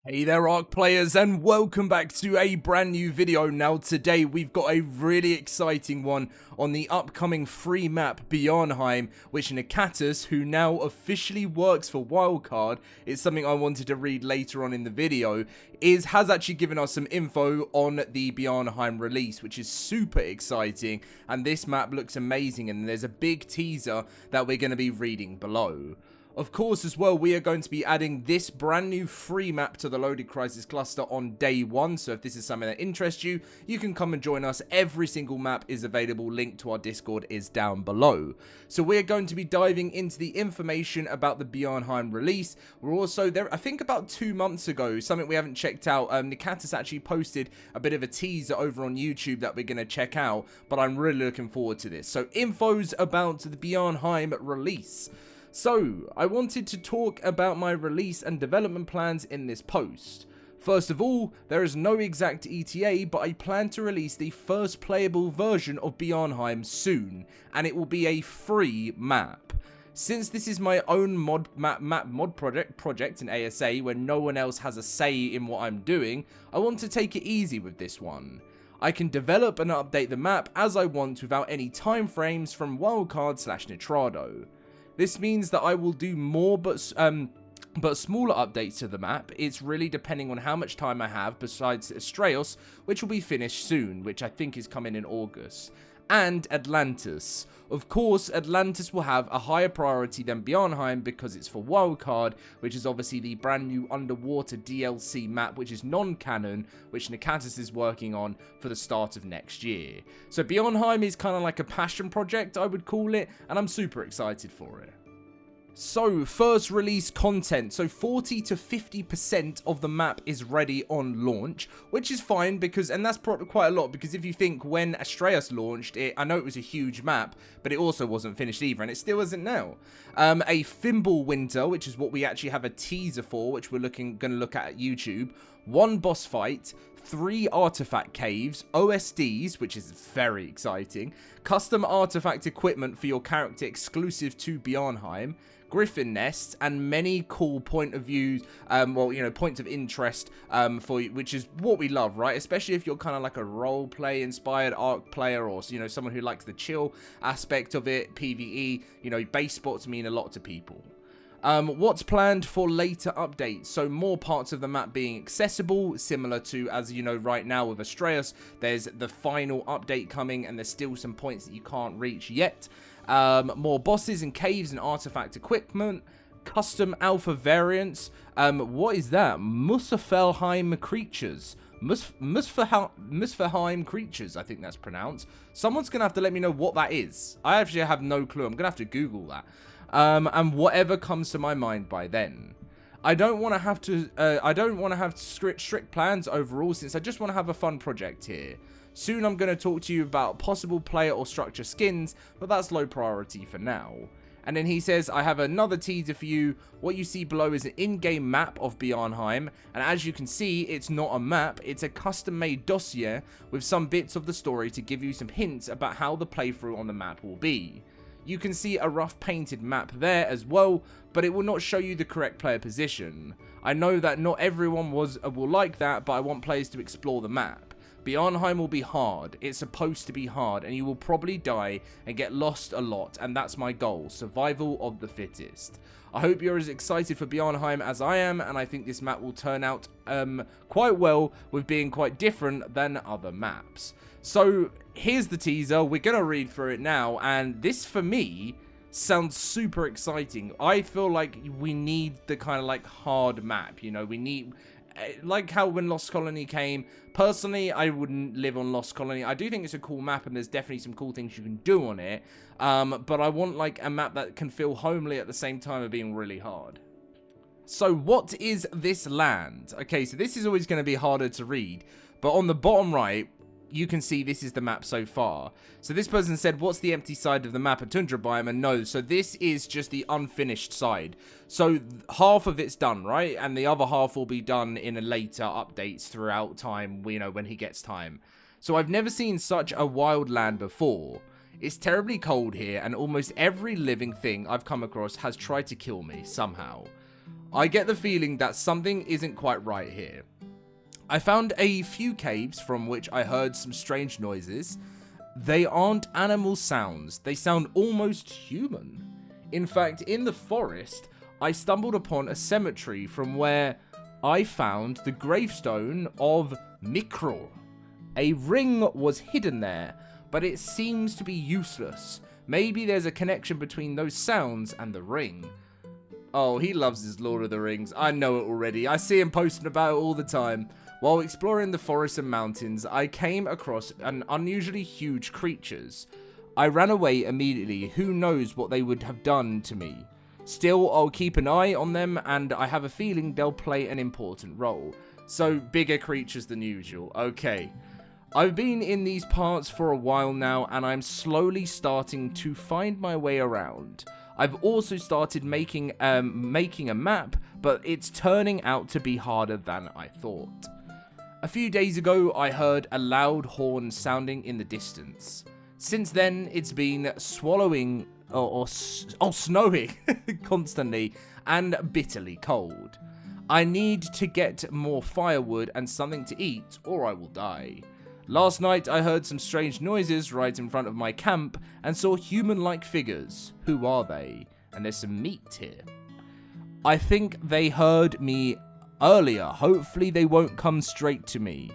Hey there ARK players, and welcome back to a brand new video. Now today we've got a really exciting one on the upcoming free map Bjarnheim, which Nekatus, who now officially works for Wildcard, it's something I wanted to read later on in the video, has actually given us some info on the Bjarnheim release, which is super exciting, and this map looks amazing, and there's a big teaser that we're going to be reading below. Of course, as well, we are going to be adding this brand new free map to the LoadedCrysis cluster on day one. So if this is something that interests you, you can come and join us. Every single map is available. Link to our Discord is down below. So we're going to be diving into the information about the Bjarnheim release. We're also there, I think about 2 months ago, something we haven't checked out. Nekatus actually posted a bit of a teaser over on YouTube that we're going to check out, but I'm really looking forward to this. So infos about the Bjarnheim release. So, I wanted to talk about my release and development plans in this post. First of all, there is no exact ETA, but I plan to release the first playable version of Bjarnheim soon, and it will be a free map. Since this is my own mod project in ASA, where no one else has a say in what I'm doing, I want to take it easy with this one. I can develop and update the map as I want without any time frames from Wildcard/Netrado. This means that I will do more but smaller updates to the map. It's really depending on how much time I have, besides Astraeos, which will be finished soon, which I think is coming in August. And Atlantis. Of course, Atlantis will have a higher priority than Bjarnheim because it's for Wildcard, which is obviously the brand new underwater DLC map, which is non-canon, which Nekatus is working on for the start of next year. So Bjarnheim is kind of like a passion project, I would call it, and I'm super excited for it. So, first release content. So 40 to 50% of the map is ready on launch, which is fine because, and that's probably quite a lot, because if you think when Astraeos launched it, I know it was a huge map, but it also wasn't finished either, and it still isn't now. A Fimbulwinter, which is what we actually have a teaser for, which we're going to look at YouTube. 1 boss fight, 3 artifact caves, OSDs, which is very exciting, custom artifact equipment for your character exclusive to Bjarnheim, griffin nests, and many cool points of interest for you, which is what we love, right? Especially if you're kind of like a role play inspired ARK player, or someone who likes the chill aspect of it. PvE, base spots mean a lot to people. What's planned for later updates? So more parts of the map being accessible, similar to, as you know, right now with Astraeos, there's the final update coming, and there's still some points that you can't reach yet. More bosses and caves and artifact equipment, custom alpha variants. What is that? Svartalfheim creatures. Svartalfheim creatures, I think that's pronounced. Someone's gonna have to let me know what that is. I actually have no clue. I'm gonna have to Google that. And whatever comes to my mind by then. I don't want to have strict plans overall, since I just want to have a fun project here. Soon I'm going to talk to you about possible player or structure skins, but that's low priority for now. And then he says, I have another teaser for you. What you see below is an in-game map of Bjarnheim, and as you can see, it's not a map, it's a custom-made dossier with some bits of the story to give you some hints about how the playthrough on the map will be. You can see a rough painted map there as well, but it will not show you the correct player position. I know that not everyone will like that, but I want players to explore the map. Bjarnheim will be hard. It's supposed to be hard, and you will probably die and get lost a lot, and that's my goal, survival of the fittest. I hope you're as excited for Bjarnheim as I am, and I think this map will turn out quite well, with being quite different than other maps. So here's the teaser. We're going to read through it now, and this for me sounds super exciting. I feel like we need the kind of like hard map, we need, like how when Lost Colony came. Personally, I wouldn't live on Lost Colony. I do think it's a cool map, and there's definitely some cool things you can do on it, but I want like a map that can feel homely at the same time of being really hard. So what is this land? Okay, so this is always going to be harder to read, but on the bottom right, you can see this is the map so far. So this person said, what's the empty side of the map, a tundra biome? And no, so this is just the unfinished side. So half of it's done, right? And the other half will be done in a later updates throughout time, when he gets time. So I've never seen such a wild land before. It's terribly cold here, and almost every living thing I've come across has tried to kill me somehow. I get the feeling that something isn't quite right here. I found a few caves from which I heard some strange noises. They aren't animal sounds, they sound almost human. In fact, in the forest, I stumbled upon a cemetery from where I found the gravestone of Mikrol. A ring was hidden there, but it seems to be useless. Maybe there's a connection between those sounds and the ring. Oh, he loves his Lord of the Rings. I know it already. I see him posting about it all the time. While exploring the forests and mountains, I came across an unusually huge creatures. I ran away immediately. Who knows what they would have done to me? Still, I'll keep an eye on them, and I have a feeling they'll play an important role. So, bigger creatures than usual. Okay. I've been in these parts for a while now, and I'm slowly starting to find my way around. I've also started making a map, but it's turning out to be harder than I thought. A few days ago, I heard a loud horn sounding in the distance. Since then, it's been snowing constantly and bitterly cold. I need to get more firewood and something to eat, or I will die. Last night, I heard some strange noises right in front of my camp and saw human-like figures. Who are they? And there's some meat here. I think they heard me earlier. Hopefully they won't come straight to me.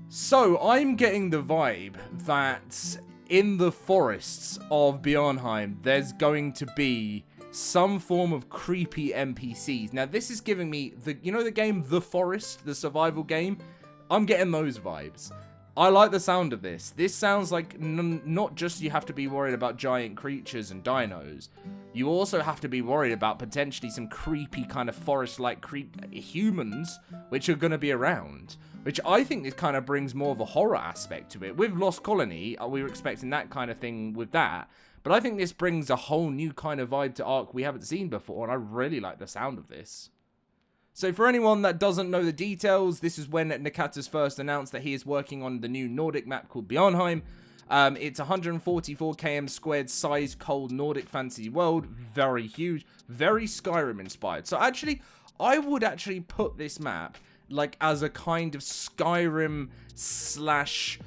So, I'm getting the vibe that in the forests of Bjarnheim, there's going to be some form of creepy NPCs. Now, this is giving me the game The Forest, the survival game? I'm getting those vibes. I like the sound of this. This sounds like not just you have to be worried about giant creatures and dinos. You also have to be worried about potentially some creepy kind of forest-like humans which are going to be around. Which I think this kind of brings more of a horror aspect to it. With Lost Colony, we were expecting that kind of thing with that. But I think this brings a whole new kind of vibe to ARK we haven't seen before. And I really like the sound of this. So for anyone that doesn't know the details, this is when Nekatus first announced that he is working on the new Nordic map called Bjarnheim. It's 144 km squared size cold Nordic fantasy world. Very huge, very Skyrim inspired. So actually, I would actually put this map like as a kind of Skyrim slash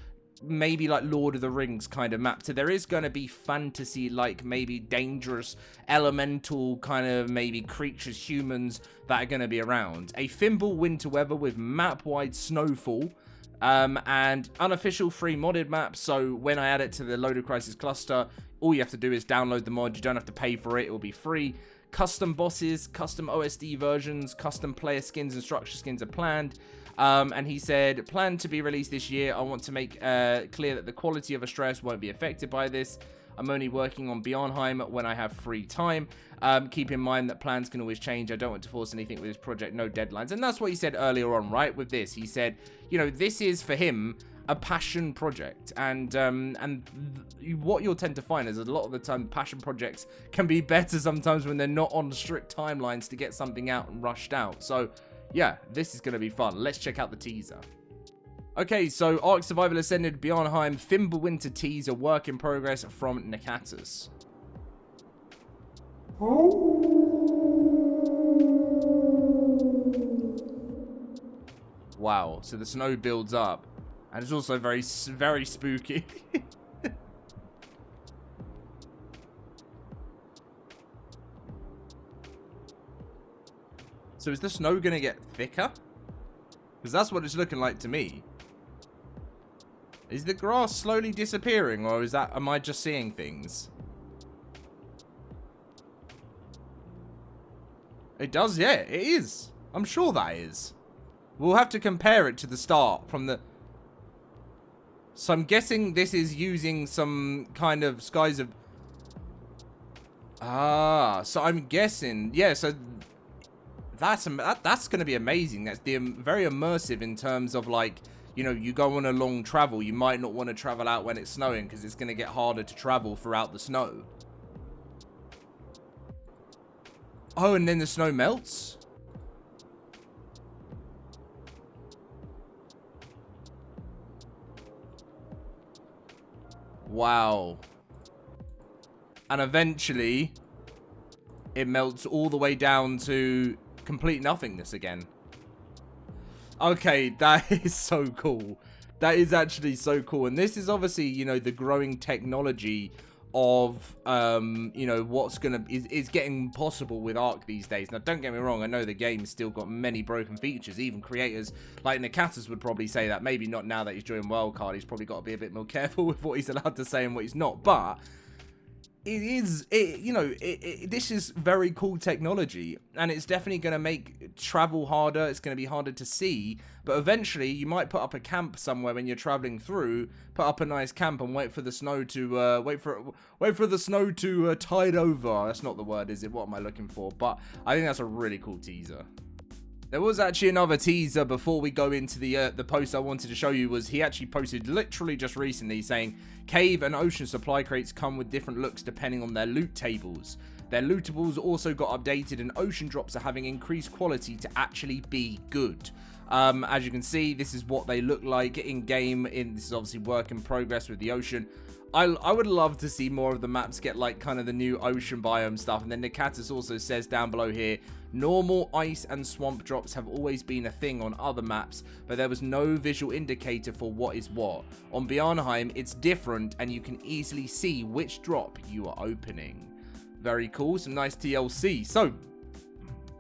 maybe like Lord of the Rings kind of map. So there is going to be fantasy, like maybe dangerous elemental kind of maybe creatures, humans that are going to be around. A Fimbulwinter weather with map-wide snowfall. And unofficial free modded map. So when I add it to the LoadedCrysis cluster, all you have to do is download the mod. You don't have to pay for it. It will be free. Custom bosses, custom OSD versions, custom player skins and structure skins are planned. And he said, planned to be released this year. I want to make clear that the quality of Astraeos won't be affected by this. I'm only working on Bjarnheim when I have free time. Keep in mind that plans can always change. I don't want to force anything with this project, no deadlines. And that's what he said earlier on, right, with this. He said, you know, this is for him a passion project. And what you'll tend to find is a lot of the time passion projects can be better sometimes when they're not on strict timelines to get something out and rushed out. So yeah, this is going to be fun. Let's check out the teaser. Okay, so ARK Survival Ascended Bjarnheim Fimbulwinter teaser work in progress from Nekatus. Wow, so the snow builds up. And it's also very, very spooky. So is the snow going to get thicker? Because that's what it's looking like to me. Is the grass slowly disappearing, or am I just seeing things? It does, yeah, it is. I'm sure that is. We'll have to compare it to the start from the... So I'm guessing this is using some kind of skies of... Ah, so I'm guessing... Yeah, so... That's going to be amazing. That's very immersive in terms of, like... You know, you go on a long travel, you might not want to travel out when it's snowing because it's going to get harder to travel throughout the snow. Oh, and then the snow melts? Wow. And eventually, it melts all the way down to complete nothingness again. Okay, that is so cool. That is actually so cool. And this is obviously, you know, the growing technology of, you know, what's is getting possible with ARK these days. Now, don't get me wrong, I know the game's still got many broken features. Even creators like Nekatus would probably say that. Maybe not now that he's joined Wildcard. He's probably got to be a bit more careful with what he's allowed to say and what he's not. But this is very cool technology, and it's definitely going to make travel harder. It's going to be harder to see, but eventually you might put up a camp somewhere when you're traveling through, put up a nice camp and wait for the snow to wait for the snow to tide over. That's not the word, is it? What am I looking for? But I think that's a really cool teaser. There was actually another teaser before we go into the post I wanted to show you. Was he actually posted literally just recently saying cave and ocean supply crates come with different looks depending on their loot tables. Their lootables also got updated, and ocean drops are having increased quality to actually be good. As you can see, this is what they look like in game. This is obviously work in progress with the ocean. I would love to see more of the maps get like kind of the new ocean biome stuff. And then Nekatus also says down below here, normal ice and swamp drops have always been a thing on other maps, but there was no visual indicator for what is what. On Bjarnheim, it's different, and you can easily see which drop you are opening. Very cool, some nice TLC. So,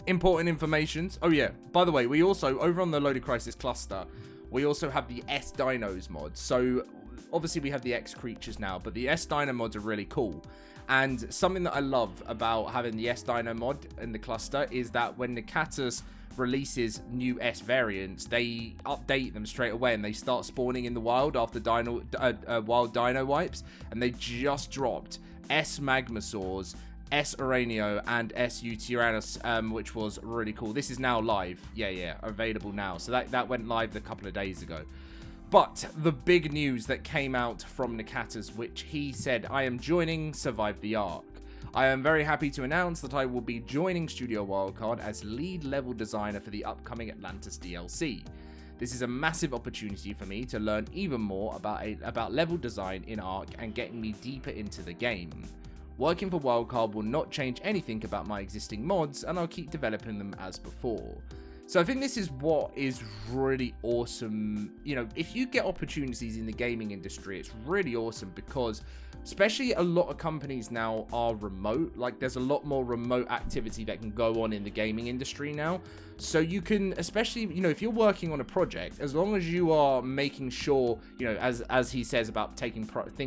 important informations. Oh yeah, by the way, we also, over on the LoadedCrysis cluster, we also have the S-Dinos mod. So, obviously we have the X creatures now, but the S-Dino mods are really cool. And something that I love about having the S-Dino mod in the cluster is that when Nekatus releases new S variants, they update them straight away and they start spawning in the wild after wild Dino wipes. And they just dropped S Magmasaurs, S Aranio, and S Tyrannus, which was really cool. This is now live. Yeah, available now. So that went live a couple of days ago. But the big news that came out from Nekatus, which he said, I am joining Survive the ARK. I am very happy to announce that I will be joining Studio Wildcard as lead level designer for the upcoming Atlantis DLC. This is a massive opportunity for me to learn even more about level design in ARK and getting me deeper into the game. Working for Wildcard will not change anything about my existing mods, and I'll keep developing them as before. So I think this is what is really awesome. You know, if you get opportunities in the gaming industry, it's really awesome because especially a lot of companies now are remote. Like there's a lot more remote activity that can go on in the gaming industry now. So you can, especially, you know, if you're working on a project, as long as you are making sure, you know, as he says about taking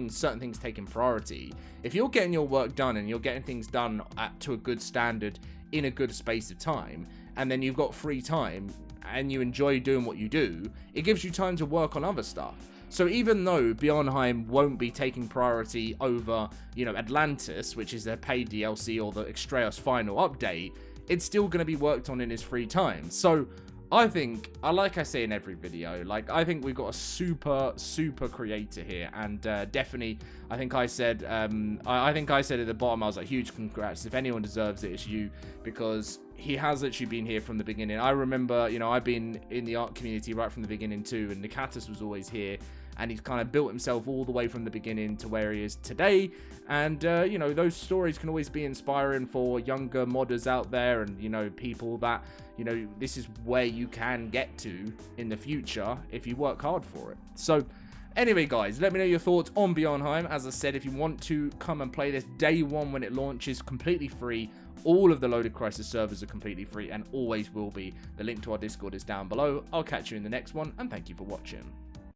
certain things taking priority, if you're getting your work done and you're getting things done to a good standard in a good space of time, and then you've got free time and you enjoy doing what you do, it gives you time to work on other stuff. So even though Bjarnheim won't be taking priority over, you know, Atlantis, which is their paid DLC, or the Astraeos final update, it's still going to be worked on in his free time. So I think, like I say in every video, like I think we've got a super creator here, and definitely, I think I said at the bottom, I was like, huge congrats. If anyone deserves it, it's you, because he has actually been here from the beginning. I remember, you know, I've been in the art community right from the beginning too, and Nekatus was always here, and he's kind of built himself all the way from the beginning to where he is today. And, you know, those stories can always be inspiring for younger modders out there, and, you know, people that, you know, this is where you can get to in the future if you work hard for it. So, anyway, guys, let me know your thoughts on Bjarnheim. As I said, if you want to come and play this day one when it launches, completely free. All of the LoadedCrysis servers are completely free and always will be. The link to our Discord is down below. I'll catch you in the next one, and thank you for watching.